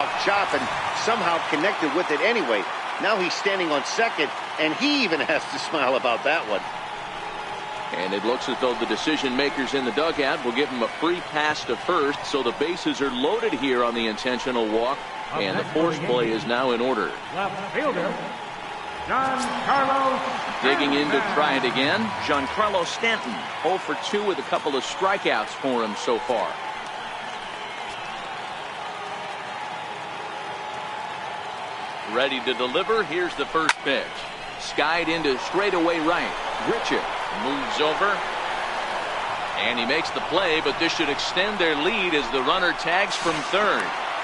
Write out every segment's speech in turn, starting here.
tough chop and somehow connected with it anyway. Now he's standing on second, and he even has to smile about that one. And it looks as though the decision makers in the dugout will give him a free pass to first, so the bases are loaded here on the intentional walk, and the force play is now in order. Left fielder, Giancarlo. Digging in to try it again, Giancarlo Stanton, 0 for 2 with a couple of strikeouts for him so far. Ready to deliver. Here's the first pitch. Skied into straightaway right. Richard moves over, and he makes the play, but this should extend their lead as the runner tags from third.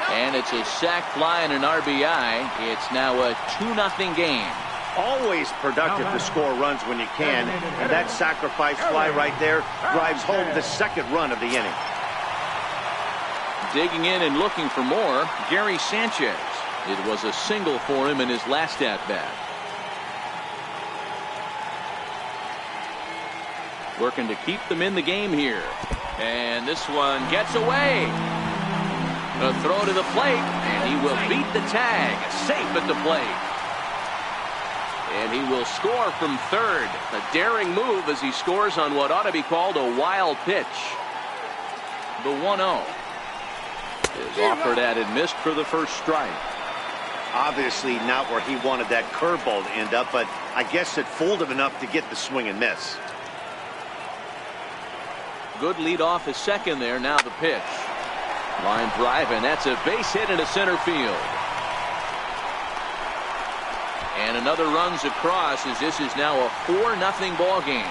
And it's a sac fly and an RBI. It's now a 2-0 game. Always productive to score runs when you can, and that sacrifice fly right there drives home the second run of the inning. Digging in and looking for more, Gary Sanchez. It was a single for him in his last at-bat. Working to keep them in the game here. And this one gets away. A throw to the plate, and he will beat the tag. Safe at the plate. And he will score from third. A daring move as he scores on what ought to be called a wild pitch. The 1-0 is offered at and missed for the first strike. Obviously not where he wanted that curveball to end up, but I guess it fooled him enough to get the swing and miss. Good lead off his second there. Now the pitch. Line drive, and that's a base hit into center field. And another runs across as this is now a 4-0 ball game.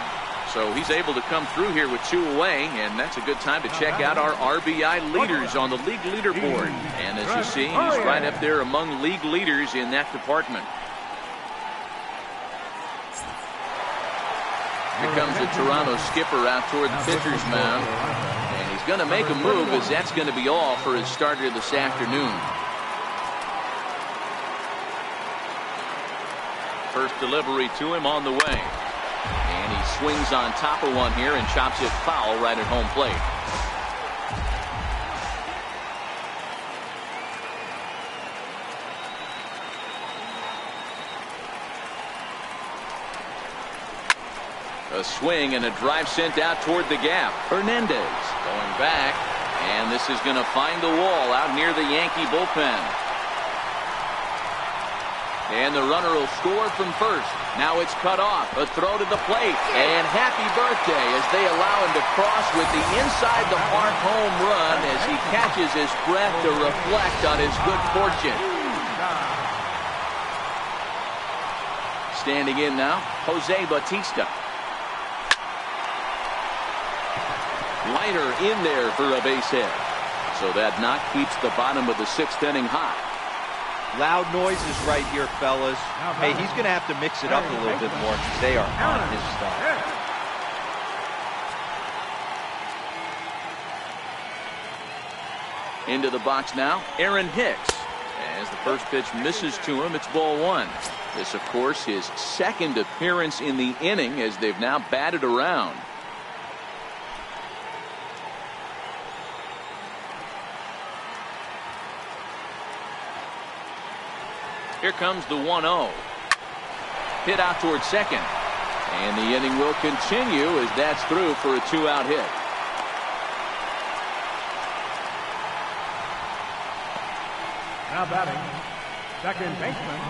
So he's able to come through here with 2 away, and that's a good time to check out our RBI leaders on the league leaderboard. And as you see, he's right up there among league leaders in that department. Here comes the Toronto skipper out toward the pitcher's mound. And he's going to make a move, as that's going to be all for his starter this afternoon. First delivery to him on the way. And he swings on top of one here and chops it foul right at home plate. A swing and a drive sent out toward the gap. Hernandez going back, and this is going to find the wall out near the Yankee bullpen. And the runner will score from first. Now it's cut off. A throw to the plate. And happy birthday as they allow him to cross with the inside the park home run as he catches his breath to reflect on his good fortune. Standing in now, Jose Bautista. Liner in there for a base hit. So that knock keeps the bottom of the 6th inning hot. Loud noises right here, fellas. Hey, he's going to have to mix it up a little bit more because they are on his stuff. Into the box now, Aaron Hicks. As the first pitch misses to him, it's ball 1. This, of course, his second appearance in the inning as they've now batted around. Here comes the 1-0. Hit out towards second. And the inning will continue as that's through for a 2-out hit. Now batting, second baseman,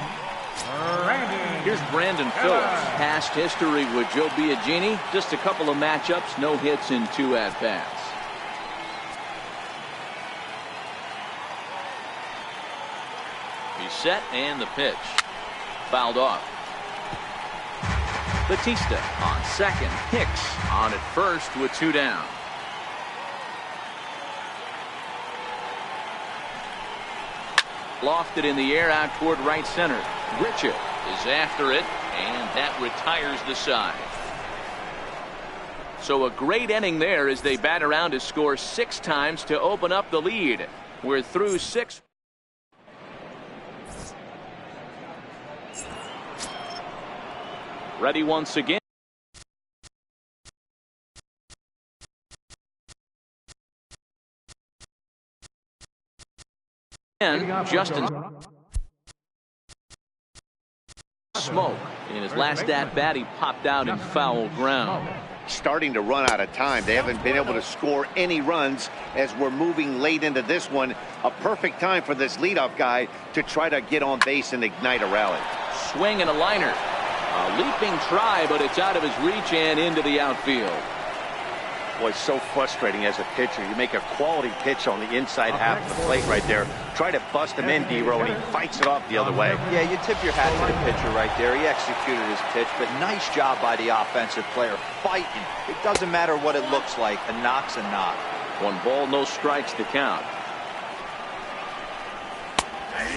Brandon. Here's Brandon Phillips. Past history with Joe Biagini. Just a couple of matchups, no hits in 2 at-bats. Set and the pitch. Fouled off. Bautista on second. Hicks on at first with 2 down. Lofted in the air out toward right center. Richard is after it, and that retires the side. So a great inning there as they bat around to score 6 times to open up the lead. We're through 6. Ready once again. And Justin Smoke. In his last at-bat, he popped out in foul ground. Starting to run out of time. They haven't been able to score any runs as we're moving late into this one. A perfect time for this leadoff guy to try to get on base and ignite a rally. Swing and a liner. A leaping try, but it's out of his reach and into the outfield. Boy, it's so frustrating as a pitcher. You make a quality pitch on the inside half of the plate right there. Try to bust him in, D-Row, and he fights it off the other way. Yeah, you tip your hat to the pitcher right there. He executed his pitch, but nice job by the offensive player fighting. It doesn't matter what it looks like. A knock's a knock. 1 ball, no strikes to count.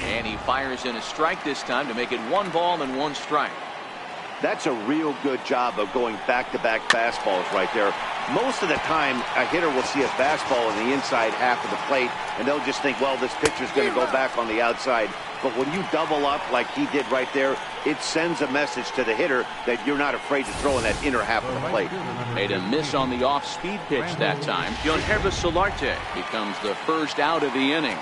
And he fires in a strike this time to make it 1 ball and 1 strike. That's a real good job of going back-to-back fastballs right there. Most of the time, a hitter will see a fastball in the inside half of the plate, and they'll just think, well, this pitcher's going to go back on the outside. But when you double up like he did right there, it sends a message to the hitter that you're not afraid to throw in that inner half of the plate. Made a miss on the off-speed pitch that time. Yonhervis Solarte becomes the first out of the inning.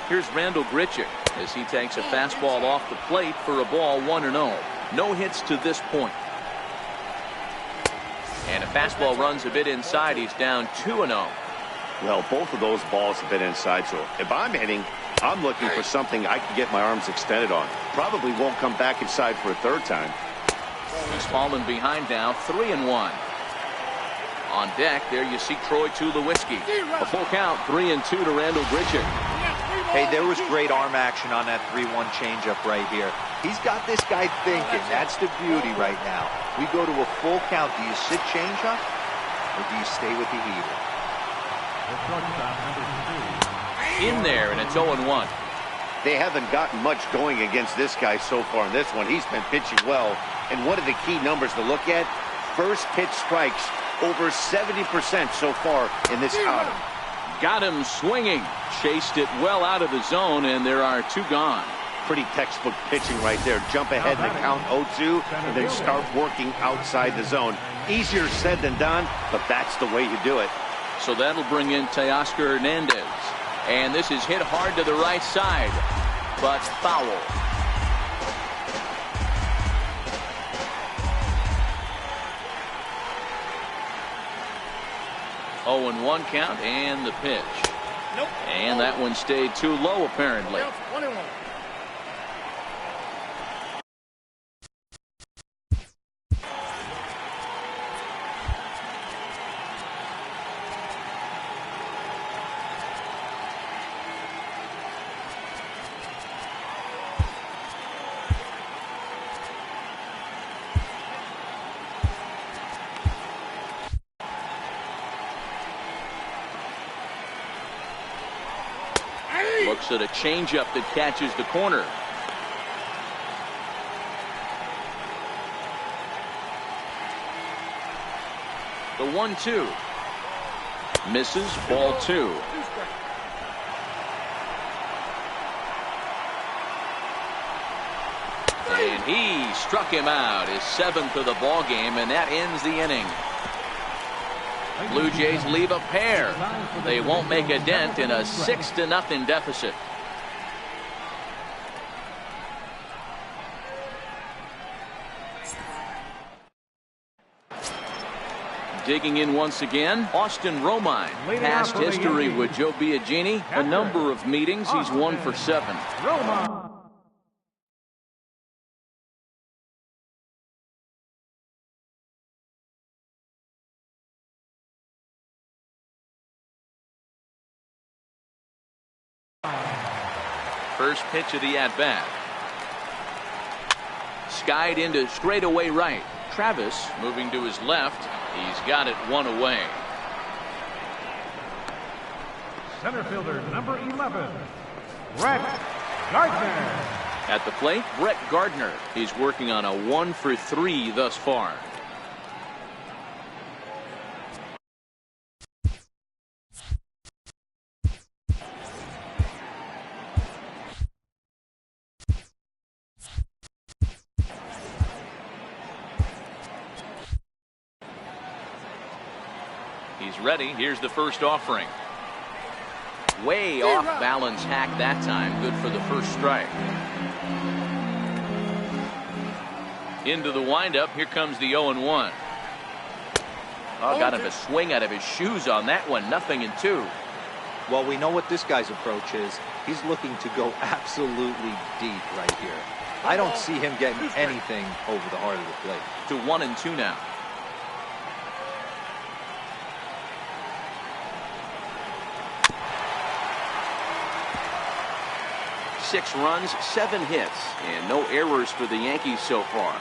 Here's Randall Grichuk as he takes a fastball off the plate for a ball 1-0. No hits to this point. And a fastball runs a bit inside. He's down 2-0. Well, both of those balls have been inside, so if I'm hitting, I'm looking for something I can get my arms extended on. Probably won't come back inside for a 3rd time. He's fallen behind now, 3-1. On deck, there you see Troy Tulowitzki. A full count, 3-2 to Randall Grichuk. Hey, there was great arm action on that 3-1 changeup right here. He's got this guy thinking. That's the beauty right now. We go to a full count. Do you sit changeup or do you stay with the heater? In there, and it's 0-1. They haven't gotten much going against this guy so far in this one. He's been pitching well. And one of the key numbers to look at, first pitch strikes, over 70% so far in this outing. Got him swinging. Chased it well out of the zone, and there are 2 gone. Pretty textbook pitching right there. Jump ahead in the count 0-2 and then start working outside the zone. Easier said than done, but that's the way you do it. So that'll bring in Teoscar Hernandez. And this is hit hard to the right side, but foul. Oh, and 1 count and the pitch. Nope. And that one stayed too low apparently. Looks at a changeup that catches the corner. The 1-2. Misses, ball 2. And he struck him out, his 7th of the ball game, and that ends the inning. Blue Jays leave a pair. They won't make a dent in a 6-0 deficit. Digging in once again, Austin Romine. Past history with Joe Biagini, a number of meetings. He's 1 for 7. First pitch of the at-bat. Skied into straightaway right. Travis moving to his left. He's got it 1 away. Center fielder number 11, Brett Gardner. At the plate, Brett Gardner. He's working on a 1 for 3 thus far. He's ready. Here's the first offering. Way off balance hack that time. Good for the first strike. Into the windup. Here comes the 0-1. Oh, got him a swing out of his shoes on that one. 0-2. Well, we know what this guy's approach is. He's looking to go absolutely deep right here. I don't see him getting anything over the heart of the plate. To 1-2 now. Six runs, 7 hits, and no errors for the Yankees so far.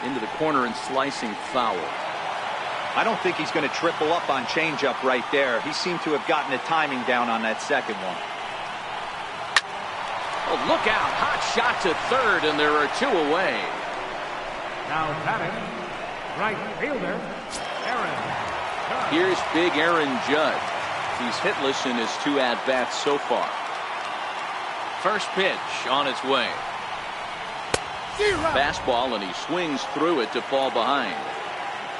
Into the corner and slicing foul. I don't think he's going to triple up on changeup right there. He seemed to have gotten the timing down on that second one. Oh, look out. Hot shot to third, and there are 2 away. Now batting, right fielder, Aaron Judge. Here's big Aaron Judge. He's hitless in his 2 at-bats so far. First pitch on its way. Fastball, and he swings through it to fall behind.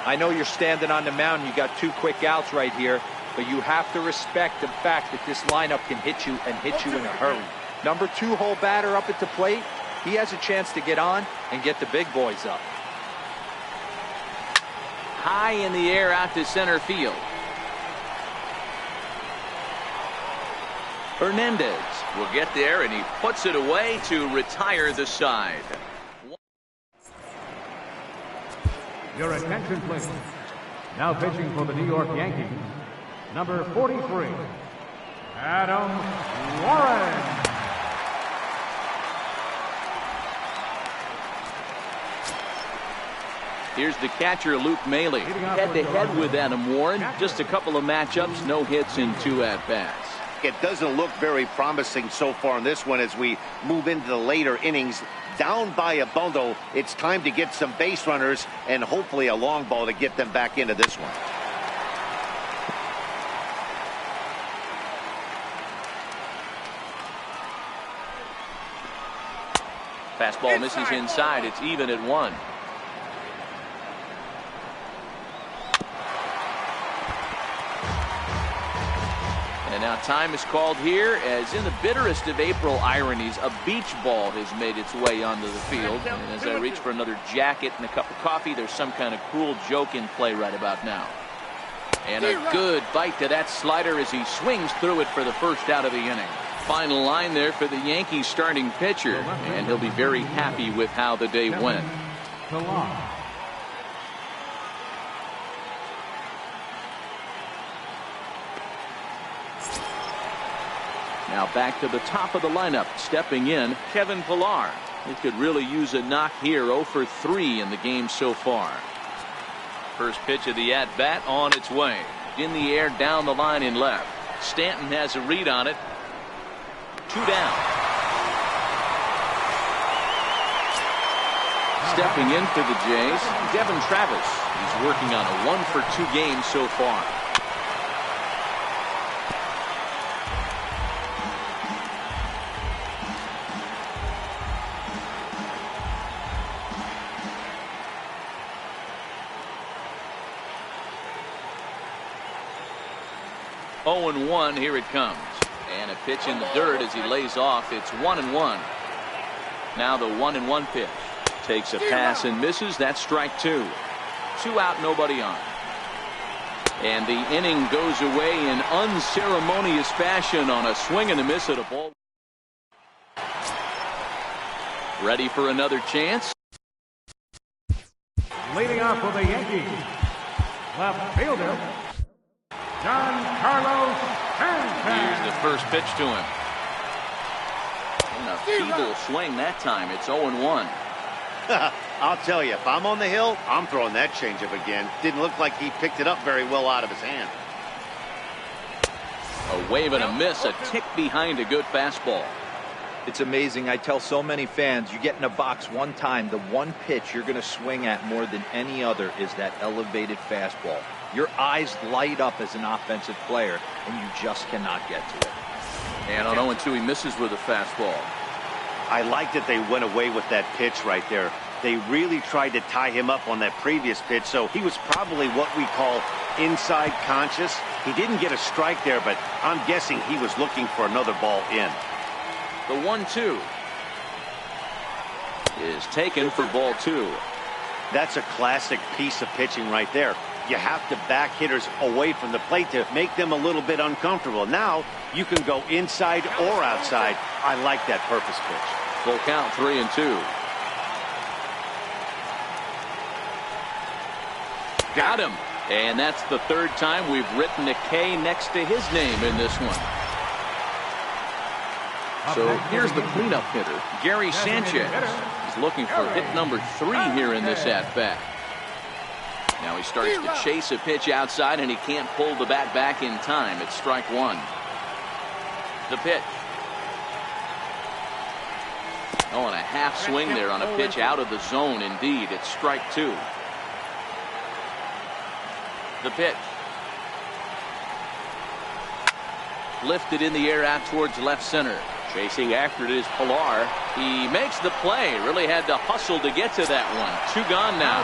I know you're standing on the mound. You got 2 quick outs right here, but you have to respect the fact that this lineup can hit you and hit you in a hurry. Number 2 hole batter up at the plate. He has a chance to get on and get the big boys up. High in the air out to center field. Hernandez will get there, and he puts it away to retire the side. Your attention, please. Now pitching for the New York Yankees, number 43, Adam Warren. Here's the catcher, Luke Maile. Head-to-head with Adam Warren. Just a couple of matchups, no hits in 2 at-bats. It doesn't look very promising so far in this one as we move into the later innings. Down by a bundle, it's time to get some base runners and hopefully a long ball to get them back into this one. Fastball misses inside. It's even at 1. And now time is called here, as in the bitterest of April ironies, a beach ball has made its way onto the field. And as I reach for another jacket and a cup of coffee, there's some kind of cruel joke in play right about now. And a good bite to that slider as he swings through it for the first out of the inning. Final line there for the Yankees starting pitcher, and he'll be very happy with how the day went. Now back to the top of the lineup. Stepping in, Kevin Pillar. He could really use a knock here. 0 for 3 in the game so far. First pitch of the at-bat on its way. In the air, down the line in left. Stanton has a read on it. 2 down. Stepping in for the Jays, Devin Travis. He's working on a 1 for 2 game so far. Oh, 0-1, here it comes. And a pitch in the dirt as he lays off. It's 1-1. Now the 1-1 pitch. Takes a pass and misses. That's strike 2. 2 out, nobody on. And the inning goes away in unceremonious fashion on a swing and a miss at a ball. Ready for another chance. Leading off for the Yankees, left fielder, Giancarlo Stanton. Here's the first pitch to him. And a feeble swing that time. It's 0-1. I'll tell you, if I'm on the hill, I'm throwing that changeup again. Didn't look like he picked it up very well out of his hand. A wave and a miss, a tick behind a good fastball. It's amazing. I tell so many fans, you get in a box one time, the one pitch you're going to swing at more than any other is that elevated fastball. Your eyes light up as an offensive player, and you just cannot get to it. And on 0-2, he misses with a fastball. I like that they went away with that pitch right there. They really tried to tie him up on that previous pitch, so he was probably what we call inside conscious. He didn't get a strike there, but I'm guessing he was looking for another ball in. The 1-2 is taken for ball 2. That's a classic piece of pitching right there. You have to back hitters away from the plate to make them a little bit uncomfortable. Now you can go inside or outside. I like that purpose pitch. Full count, 3-2. Got him. And that's the third time we've written a K next to his name in this one. So here's the cleanup hitter, Gary Sanchez. He's looking for hit number 3 here in this at-bat. Now he starts to chase a pitch outside, and he can't pull the bat back in time. It's strike 1. The pitch. Oh, and a half swing there on a pitch out of the zone. Indeed, it's strike 2. The pitch. Lifted in the air out towards left center. Chasing after it is Pilar. He makes the play. Really had to hustle to get to that one. 2 gone now.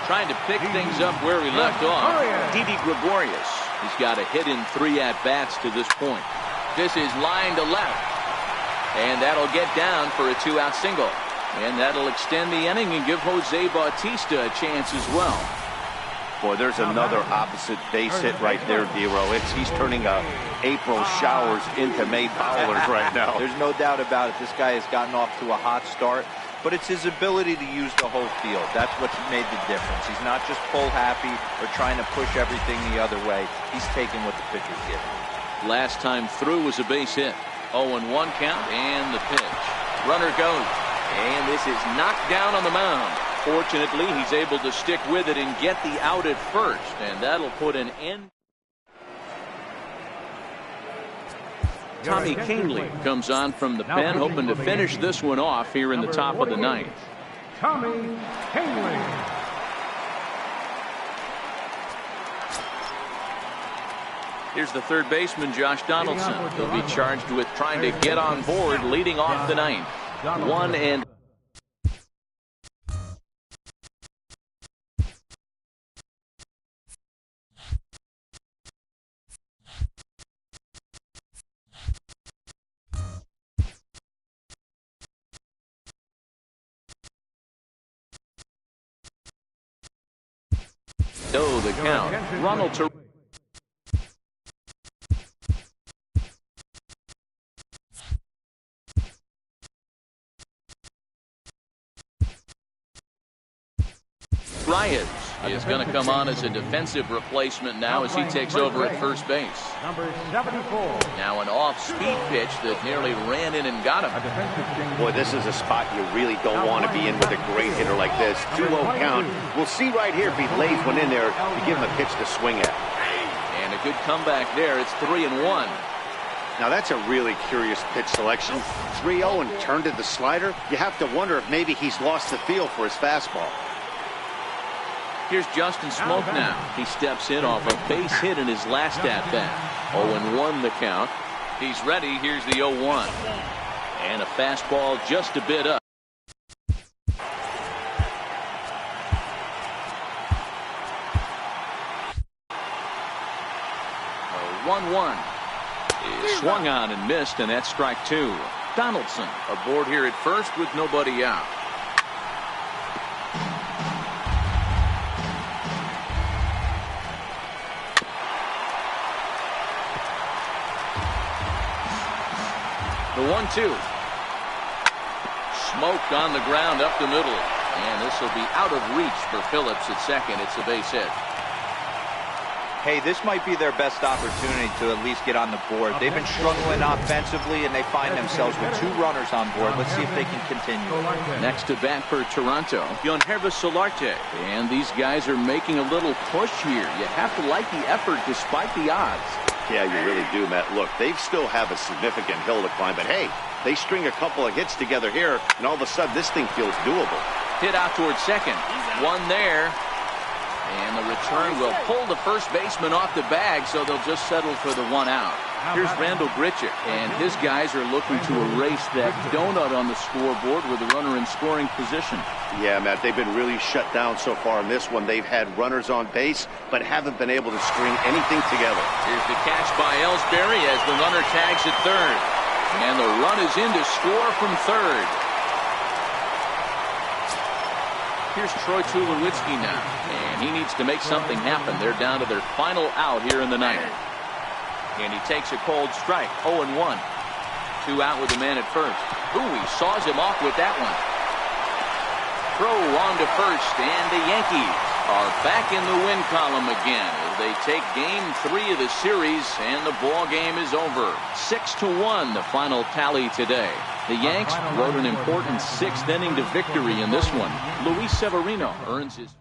Trying to pick things up where he left off. Didi Gregorius. He's got a hit in 3 at-bats to this point. This is line to left. And that'll get down for a 2-out single. And that'll extend the inning and give Jose Bautista a chance as well. Boy, there's another opposite base hit right there, Dero. He's turning April showers into May powers right now. There's no doubt about it. This guy has gotten off to a hot start, but it's his ability to use the whole field. That's what's made the difference. He's not just pull happy or trying to push everything the other way. He's taking what the pitcher's giving. Last time through was a base hit. 0-1 count and the pitch. Runner goes. And this is knocked down on the mound. Fortunately, he's able to stick with it and get the out at first, and that'll put an end. Tommy Kahnle comes on from the pen, hoping to finish this one off here in the top of the 9th. Tommy Kahnle. Here's the third baseman, Josh Donaldson. He'll be charged with trying to get on board, leading off the 9th. 1-0. So the count. Ronald to Bryant is going to come on as a defensive replacement now as he takes over at first base. Number 74. Now an off-speed pitch that nearly ran in and got him. Boy, this is a spot you really don't want to be in with a great hitter like this. 2-0 count. We'll see right here if he lays one in there to give him a pitch to swing at. And a good comeback there. It's 3-1. Now that's a really curious pitch selection. 3-0 and turned to the slider. You have to wonder if maybe he's lost the feel for his fastball. Here's Justin Smoke now. He steps in off a base hit in his last at-bat. 0-1 the count. He's ready. Here's the 0-1. And a fastball just a bit up. 1-1 is swung on and missed, and that's strike 2. Donaldson aboard here at first with nobody out. The 1-2. Smoke on the ground up the middle. And this will be out of reach for Phillips at second. It's a base hit. Hey, this might be their best opportunity to at least get on the board. They've been struggling offensively, and they find themselves with 2 runners on board. Let's see if they can continue. Next to bat for Toronto, Yonhervis Solarte. And these guys are making a little push here. You have to like the effort despite the odds. Yeah, you really do, Matt. Look, they still have a significant hill to climb, but hey, they string a couple of hits together here, and all of a sudden this thing feels doable. Hit out towards second. One there. And the return will pull the first baseman off the bag, so they'll just settle for the 1 out. Here's Randall Grichuk, and his guys are looking to erase that donut on the scoreboard with a runner in scoring position. Yeah, Matt, they've been really shut down so far in this one. They've had runners on base, but haven't been able to string anything together. Here's the catch by Ellsbury as the runner tags at third. And the run is in to score from third. Here's Troy Tulowitzki now, and he needs to make something happen. They're down to their final out here in the ninth. And he takes a cold strike, 0-1. 2 out with the man at first. Ooh, he saws him off with that one. Throw on to first, and the Yankees are back in the win column again as they take game 3 of the series, and the ball game is over. 6-1, the final tally today. The Yanks rode an important 6th inning to victory in this one. Luis Severino earns his...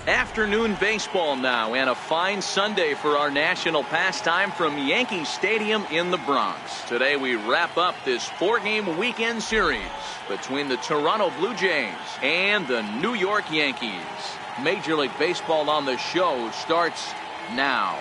Afternoon baseball now, and a fine Sunday for our national pastime from Yankee Stadium in the Bronx. Today we wrap up this 4-game weekend series between the Toronto Blue Jays and the New York Yankees. Major League Baseball on the show starts now.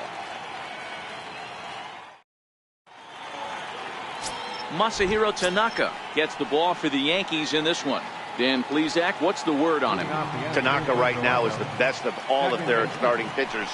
Masahiro Tanaka gets the ball for the Yankees in this one. Dan Plesac, what's the word on him? Tanaka right now is the best of all of their starting pitchers.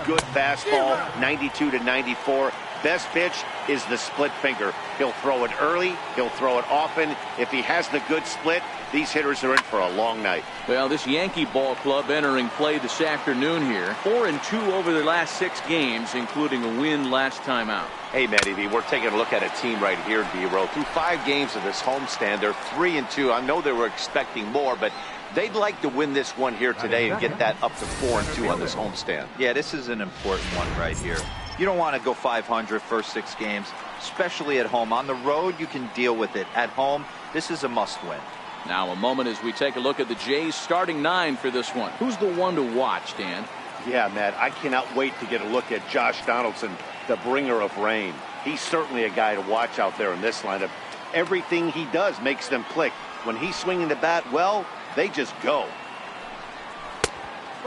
Good fastball, 92 to 94. Best pitch is the split finger. He'll throw it early. He'll throw it often. If he has the good split, these hitters are in for a long night. Well, this Yankee ball club entering play this afternoon here. 4-2 over their last 6 games, including a win last time out. Hey, Matty V, we're taking a look at a team right here, D-Row. Through 5 games of this homestand, they're 3-2. I know they were expecting more, but they'd like to win this one here today and get that up to 4-2 on this homestand. Yeah, this is an important one right here. You don't want to go 500 first 6 games, especially at home. On the road, you can deal with it. At home, this is a must-win. Now a moment as we take a look at the Jays starting 9 for this one. Who's the one to watch, Dan? Yeah, Matt, I cannot wait to get a look at Josh Donaldson, the bringer of rain. He's certainly a guy to watch out there in this lineup. Everything he does makes them click. When he's swinging the bat, well, they just go.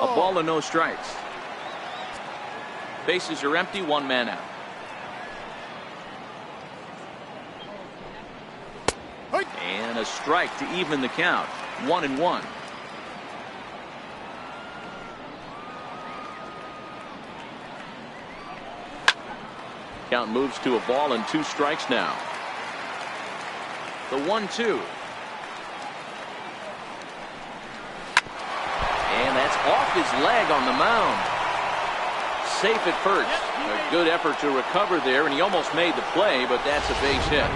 A ball and no strikes. Bases are empty, 1 man out. And a strike to even the count. 1-1. Count moves to a ball and 2 strikes now. The 1-2. And that's off his leg on the mound. Safe at first. A good effort to recover there, and he almost made the play, but that's a base hit.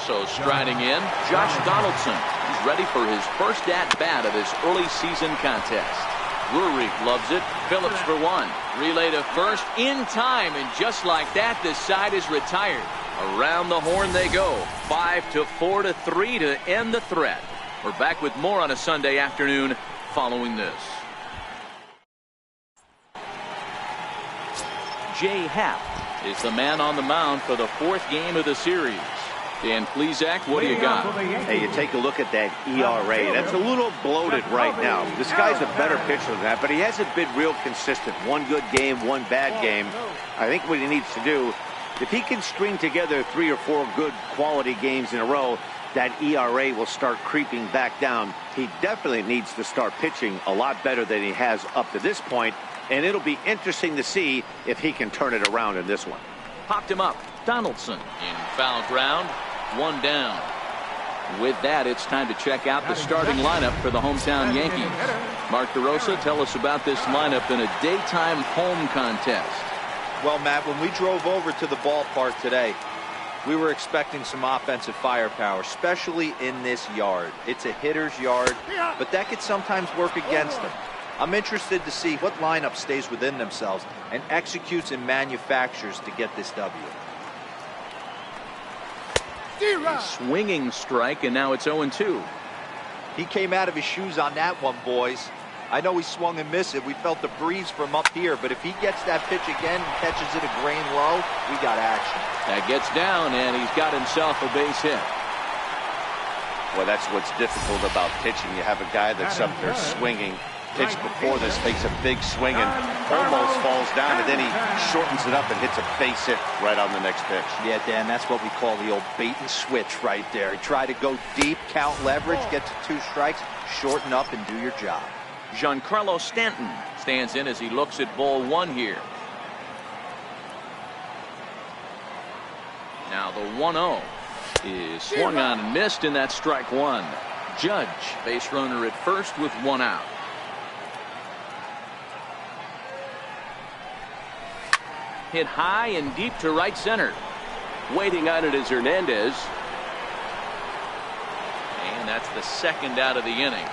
So striding in, Josh Donaldson. He's He's ready for his first at-bat of this early season contest. Drury loves it. Phillips for one. Relay to first in time, and just like that, the side is retired. Around the horn they go. 5-4 to 3 to end the threat. We're back with more on a Sunday afternoon following this. Jay Happ is the man on the mound for the fourth game of the series. Dan Plesac, what do you got? Hey, you take a look at that ERA. That's a little bloated right now. This guy's a better pitcher than that, but he hasn't been real consistent. One good game, one bad game. I think what he needs to do, if he can string together 3 or 4 good quality games in a row, that ERA will start creeping back down. He definitely needs to start pitching a lot better than he has up to this point, and it'll be interesting to see if he can turn it around in this one. Popped him up. Donaldson in foul ground. One down. With that, it's time to check out the starting lineup for the hometown Yankees. Mark DeRosa, tell us about this lineup in a daytime home contest. Well, Matt, when we drove over to the ballpark today, we were expecting some offensive firepower, especially in this yard. It's a hitter's yard, but that could sometimes work against them. I'm interested to see what lineup stays within themselves and executes and manufactures to get this W. A swinging strike, and now it's 0-2. He came out of his shoes on that one, boys. I know he swung and missed it. We felt the breeze from up here, but if he gets that pitch again and catches it a grain low, we got action. That gets down, and he's got himself a base hit. Well, that's what's difficult about pitching. You have a guy that's up there swinging. Pitched before this, takes a big swing and almost falls down, and then he shortens it up and hits a base hit right on the next pitch. Yeah, Dan, that's what we call the old bait and switch right there. Try to go deep, count leverage, get to 2 strikes, shorten up, and do your job. Giancarlo Stanton stands in as he looks at ball 1 here. Now the 1-0 is swung on and missed, and that's strike 1. Judge, base runner at first with 1 out. Hit high and deep to right center. Waiting on it is Hernandez. And that's the second out of the inning.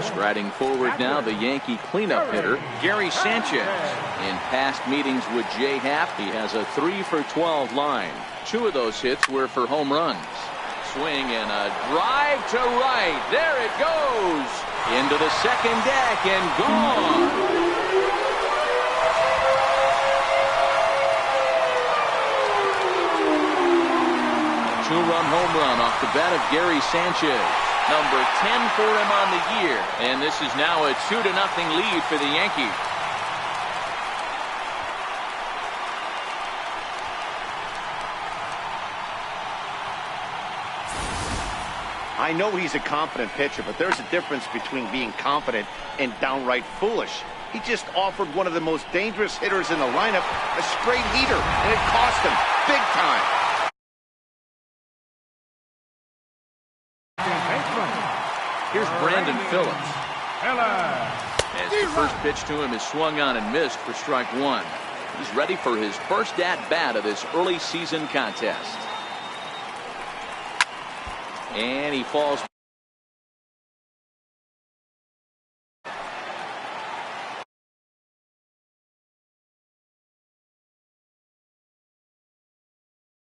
Striding forward now, the Yankee cleanup hitter, Gary Sanchez. In past meetings with Jay Happ, he has a 3-for-12 line. 2 of those hits were for home runs. Swing and a drive to right. There it goes. Into the second deck and gone. A 2-run home run off the bat of Gary Sanchez. Number 10 for him on the year. And this is now a 2-0 lead for the Yankees. I know he's a confident pitcher, but there's a difference between being confident and downright foolish. He just offered one of the most dangerous hitters in the lineup a straight heater, and it cost him big time. Here's Brandon Phillips. As the first pitch to him is swung on and missed for strike 1. He's ready for his first at-bat of this early season contest. And he falls